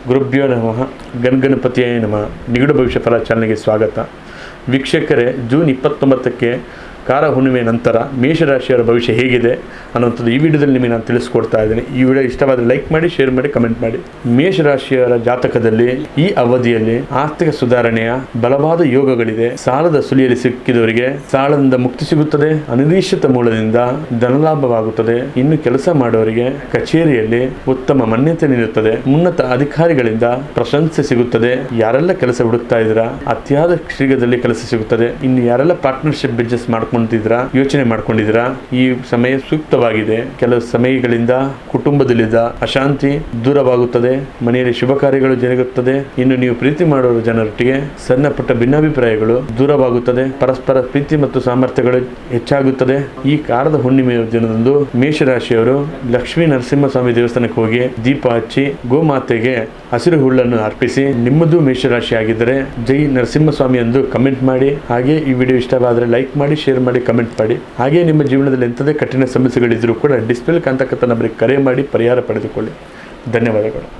ಗುರುಭ್ಯೋ ನಮಃ. ಗಣಪತಿಯೇ ನಮಃ. ನಿಗೂಢ ಭವಿಷ್ಯ ಫಲ ಚಾನಲ್ಗೆ ಸ್ವಾಗತ. ವೀಕ್ಷಕರೇ, ಜೂನ್ 29ಕ್ಕೆ ಕಾರ ಹುಣ್ಣಿಮೆ ನಂತರ ಮೇಷರಾಶಿಯವರ ಭವಿಷ್ಯ ಹೇಗಿದೆ ಅನ್ನೋಂಥದ್ದು ಈ ವಿಡಿಯೋದಲ್ಲಿ ನಿಮಗೆ ನಾನು ತಿಳಿಸ್ಕೊಡ್ತಾ ಇದ್ದೀನಿ. ಈ ವಿಡಿಯೋ ಇಷ್ಟವಾದರೆ ಲೈಕ್ ಮಾಡಿ, ಶೇರ್ ಮಾಡಿ, ಕಮೆಂಟ್ ಮಾಡಿ. ಮೇಷರಾಶಿಯವರ ಜಾತಕದಲ್ಲಿ ಈ ಅವಧಿಯಲ್ಲಿ ಆರ್ಥಿಕ ಸುಧಾರಣೆಯ ಬಲವಾದ ಯೋಗಗಳಿದೆ. ಸಾಲದ ಸುಳಿಯಲ್ಲಿ ಸಿಕ್ಕಿದವರಿಗೆ ಸಾಲದಿಂದ ಮುಕ್ತಿ ಸಿಗುತ್ತದೆ. ಅನಿರೀಕ್ಷಿತ ಮೂಲದಿಂದ ಧನಲಾಭವಾಗುತ್ತದೆ. ಇನ್ನು ಕೆಲಸ ಮಾಡುವವರಿಗೆ ಕಚೇರಿಯಲ್ಲಿ ಉತ್ತಮ ಮಾನ್ಯತೆ ನೀಡುತ್ತದೆ. ಉನ್ನತ ಅಧಿಕಾರಿಗಳಿಂದ ಪ್ರಶಂಸೆ ಸಿಗುತ್ತದೆ. ಯಾರೆಲ್ಲ ಕೆಲಸ ಹುಡುಕ್ತಾ ಇದ್ದೀರಾ, ಅತ್ಯಾದ ಶೀಘ್ರದಲ್ಲಿ ಕೆಲಸ ಸಿಗುತ್ತದೆ. ಇನ್ನು ಯಾರೆಲ್ಲ ಪಾರ್ಟ್ನರ್ಶಿಪ್ ಬಿಸ್ನೆಸ್ ಯೋಚನೆ ಮಾಡ್ಕೊಂಡಿದ್ದೀರಾ, ಈ ಸಮಯ ಸೂಕ್ತವಾಗಿದೆ. ಕೆಲವು ಸಮಯಗಳಿಂದ ಕುಟುಂಬದಲ್ಲಿದ್ದ ಅಶಾಂತಿ ದೂರವಾಗುತ್ತದೆ. ಮನೆಯಲ್ಲಿ ಶುಭ ಕಾರ್ಯಗಳು ಜರುಗುತ್ತದೆ. ಇನ್ನು ನೀವು ಪ್ರೀತಿ ಮಾಡುವ ಜನರೊಟ್ಟಿಗೆ ಸಣ್ಣ ಪುಟ್ಟ ಭಿನ್ನಾಭಿಪ್ರಾಯಗಳು ದೂರವಾಗುತ್ತದೆ. ಪರಸ್ಪರ ಪ್ರೀತಿ ಮತ್ತು ಸಾಮರ್ಥ್ಯಗಳು ಹೆಚ್ಚಾಗುತ್ತದೆ. ಈ ಕಾರದ ಹುಣ್ಣಿಮೆಯ ದಿನದಂದು ಮೇಷರಾಶಿಯವರು ಲಕ್ಷ್ಮೀ ನರಸಿಂಹಸ್ವಾಮಿ ದೇವಸ್ಥಾನಕ್ಕೆ ಹೋಗಿ ದೀಪ ಹಚ್ಚಿ ಗೋಮಾತೆಗೆ ಹಸಿರು ಹುಲ್ಲನ್ನು ಅರ್ಪಿಸಿ, ನಿಮ್ಮದು ಮೇಷರಾಶಿ ಆಗಿದ್ದರೆ ಜೈ ನರಸಿಂಹಸ್ವಾಮಿ ಎಂದು ಕಮೆಂಟ್ ಮಾಡಿ. ಹಾಗೆ ಈ ವಿಡಿಯೋ ಇಷ್ಟವಾದರೆ ಲೈಕ್ ಮಾಡಿ, ಶೇರ್ ಮಾಡಿ, ಕಮೆಂಟ್ ಮಾಡಿ. ಹಾಗೆ ನಿಮ್ಮ ಜೀವನದಲ್ಲಿ ಎಂಥದೇ ಕಠಿಣ ಸಮಸ್ಯೆಗಳಿದ್ರೂ ಕೂಡ ಡಿಸ್ಪ್ಲೇ ಕಾಣ್ತಕ್ಕಂಥ ನಂಬರಿಗೆ ಕರೆ ಮಾಡಿ ಪರಿಹಾರ ಪಡೆದುಕೊಳ್ಳಿ. ಧನ್ಯವಾದಗಳು.